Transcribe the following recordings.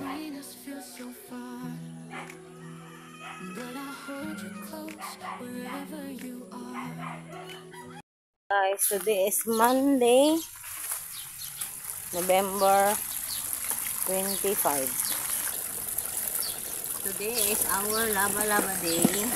between us feels so far, but I hold you close wherever you are. Guys, today is Monday, November 25. Today is our Laba Laba Day.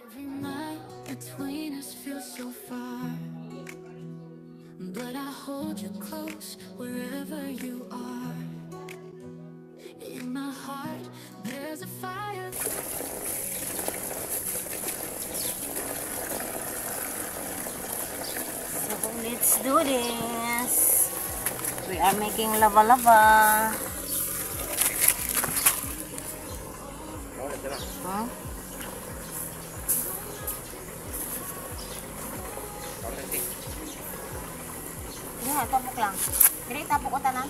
Every night between us feels so far, but I hold you close wherever you are. In my heart, there's a fire. So let's do this. We are making lava lava. Huh? Yeah, tapok lang. Dili tapok ko tanan.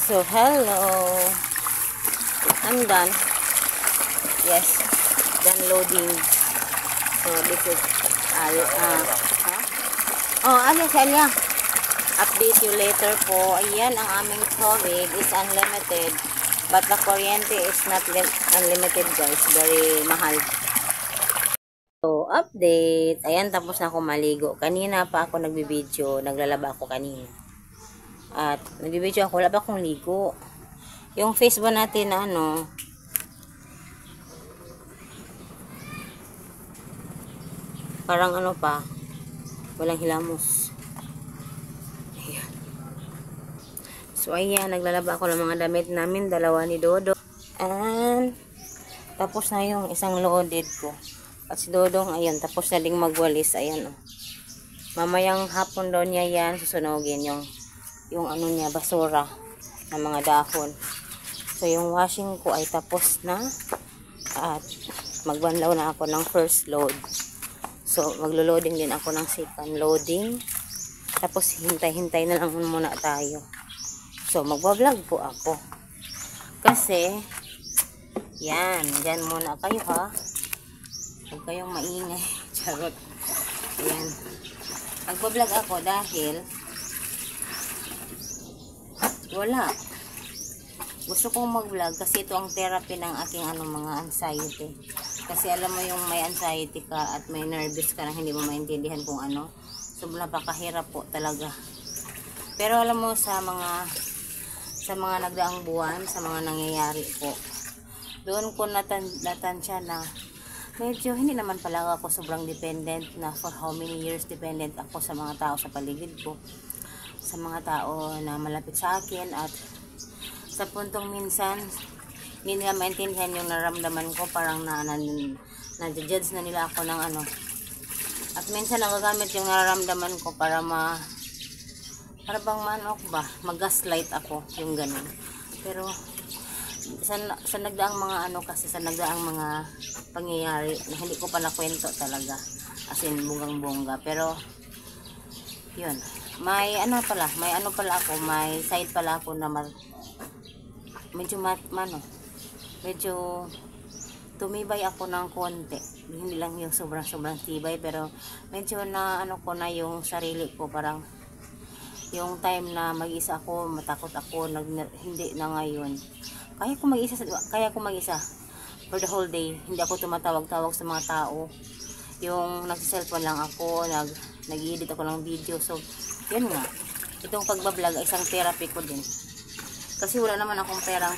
So hello, I'm done. Yes, done loading. So this is ano Celia? Update you later po. Ayan, ang aming tubig is unlimited, but the kuryente is not unlimited guys, very mahal. So update, ayan, tapos na ako maligo. Kanina pa ako nagbibideo, naglalaba ako kanina. At nagbibideo ako, wala pa akong ligo. Yung face ba natin na ano, parang ano pa, Walang hilamos. Ayan. So ayan, naglalaba ako ng mga damit namin, dalawa ni Dodo. And tapos na yung isang loaded ko. At si Dodong, ayun, tapos na ding magwalis. Ayan, oh. Mamayang hapon daw niya yan, susunogin yung ano niya, basura ng mga dahon. So yung washing ko ay tapos na. At magbanlaw na ako ng first load. So maglo-loading din ako ng second loading. Tapos hintay-hintay na lang muna tayo. So magbablog po ako. Kasi yan, dyan muna kayo ha. Huwag kayong maingay. Charot. Yan. Magbablog ako dahil wala. Gusto kong mag-vlog kasi ito ang therapy ng aking mga anxiety. Kasi alam mo yung may anxiety ka at may nervous ka na hindi mo maintindihan kung ano. So napakahirap po talaga. Pero alam mo sa mga nagdaang buwan, sa mga nangyayari po, doon ko natansya na medyo hindi naman pala ako sobrang dependent na for how many years dependent ako sa mga tao sa paligid ko. Sa mga tao na malapit sa akin at sa puntong minsan hindi nila maintindihan yung naramdaman ko, parang na-judge na nila ako ng ano. At minsan nagagamit yung nararamdaman ko para bang mag-gaslight ako, yung ganun. Pero sa nagdaang mga sa nagdaang mga pangyayari na hindi ko pa nakwento talaga, as in bunggang-bongga. Pero yun, may side pala ako na medyo tumibay ako ng konti. Hindi lang yung sobrang tibay, pero medyo na ko na yung sarili ko. Parang yung time na mag-isa ako, matakot ako, hindi na ngayon. Kaya ko mag-isa for the whole day. Hindi ako tumatawag-tawag sa mga tao. Yung nagsiselfone lang ako, nag-edit ako ng video. So, yun nga. Itong pagbablog ay isang therapy ko din. Kasi wala naman akong perang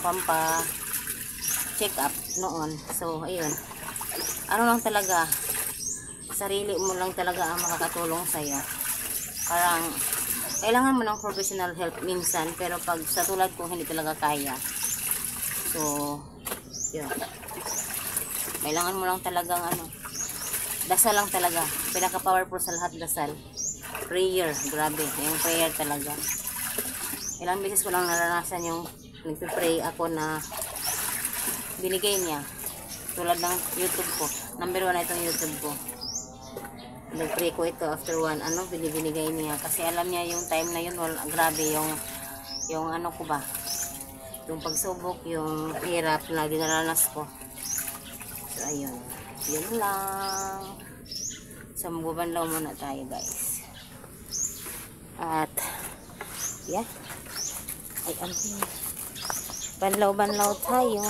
check up noon. So, ayun. Ano lang talaga, sarili mo lang talaga ang makakatulong sa'yo. Parang, kailangan mo ng professional help minsan, pero pag sa tulad ko, hindi talaga kaya. So, yun. Kailangan mo lang talagang dasal lang talaga. Pinaka-powerful sa lahat, dasal. Prayer, grabe. Yung prayer talaga. Ilang beses ko lang naranasan yung nagpipray ako na binigay niya. Tulad ng YouTube ko. Number 1 na itong YouTube ko. Nagpray ko ito after 1. Binibigay niya. Kasi alam niya yung time na yun, grabe yung ko ba. Yung pagsubok, yung hirap na dinaranas ko. So, ayun. Yun lang. So, magbabanlaw muna tayo, guys. At, yeah. Banlaw tayo.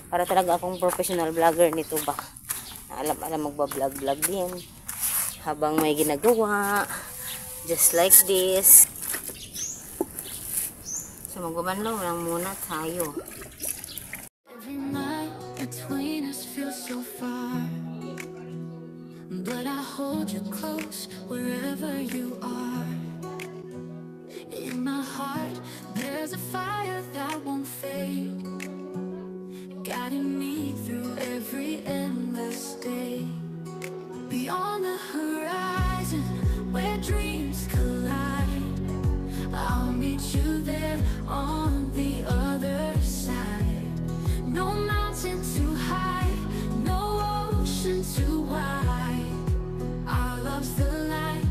Para talaga akong professional vlogger nito ba. Alam magbablog din. Habang may ginagawa. Just like this. So magbabanlaw lang muna tayo. Every night between us feels so far, but I hold you close wherever you are. In my heart there's a fire that won't fade, guiding me through every endless day. Beyond the horizon where dreams collide, I'll meet you there on the other side. No mountain too high, no ocean too wide. Our love's the light,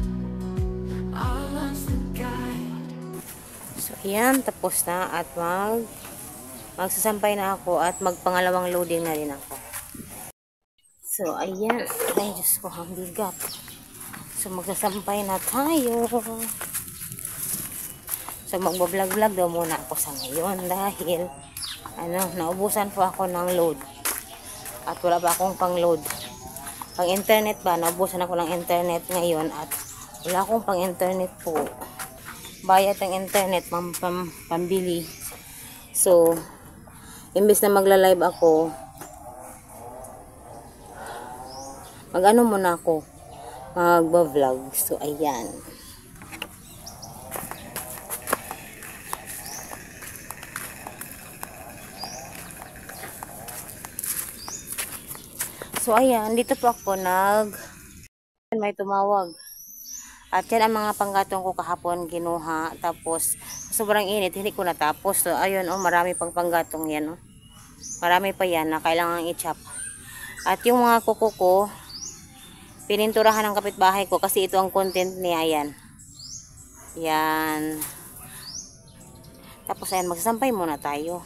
our love's the guide. So ayan, tapos na at magsasampay na ako at magpangalawang loading na rin ako. So ayan, ay Diyos ko, ang bigat. So magsasampay na tayo. So magbablog-vlog daw muna ako sa ngayon dahil naubusan po ako ng load. At wala pa akong pang-load. Pang internet ba, naubusan ako ng internet ngayon at wala akong pang internet po. Bayad ng internet, pambili. So, imbes na magla-live ako, muna ako. magba-vlog. So, ayan. So, ayan. Dito po ako may tumawag. At yan ang mga panggatong ko kahapon kinuha. Tapos, sobrang init. Hindi ko natapos. So, ayun, oh, marami pang panggatong yan, oh. Marami pa yan na kailangan i-chop. At yung mga kuko ko, pininturahan ng kapitbahay ko kasi ito ang content niya. Ayan. Yan. Tapos, ayan, magsasampay muna tayo.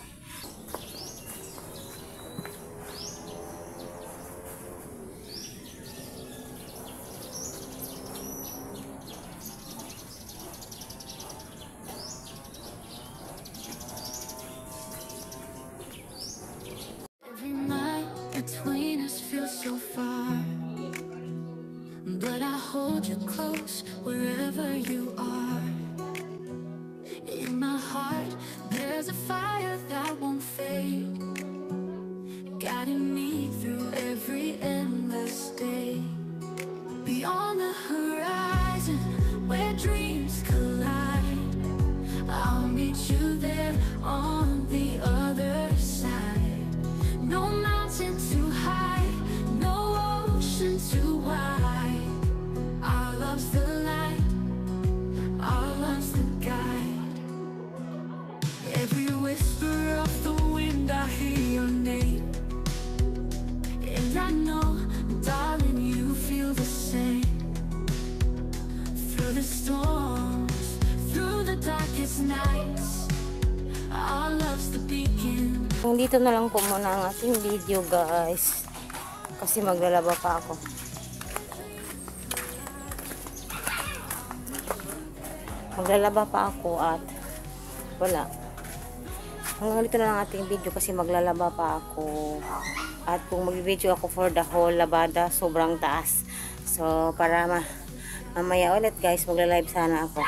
Every night between us feels so far, but I hold you close wherever you are. In my heart, there's a fire that won't fade, guiding me through every endless day. Beyond the horizon, where dreams collide, I'll meet you there on the other side. No mountain too high, no ocean too wide. Our love's the light, our love's the guide. Every whisper of the wind, I hear your name. And I know, darling, you feel the same. Through the storms, through the darkest nights, our love's the beacon. Dito na lang po muna ang ating video, guys. Kasi maglalaba pa ako. Maglalaba pa ako at wala. Hanggang dito na lang ating video kasi maglalaba pa ako. At kung mag-video ako for the whole labada, sobrang taas. So, para mamaya ulit, guys, magla-live sana ako.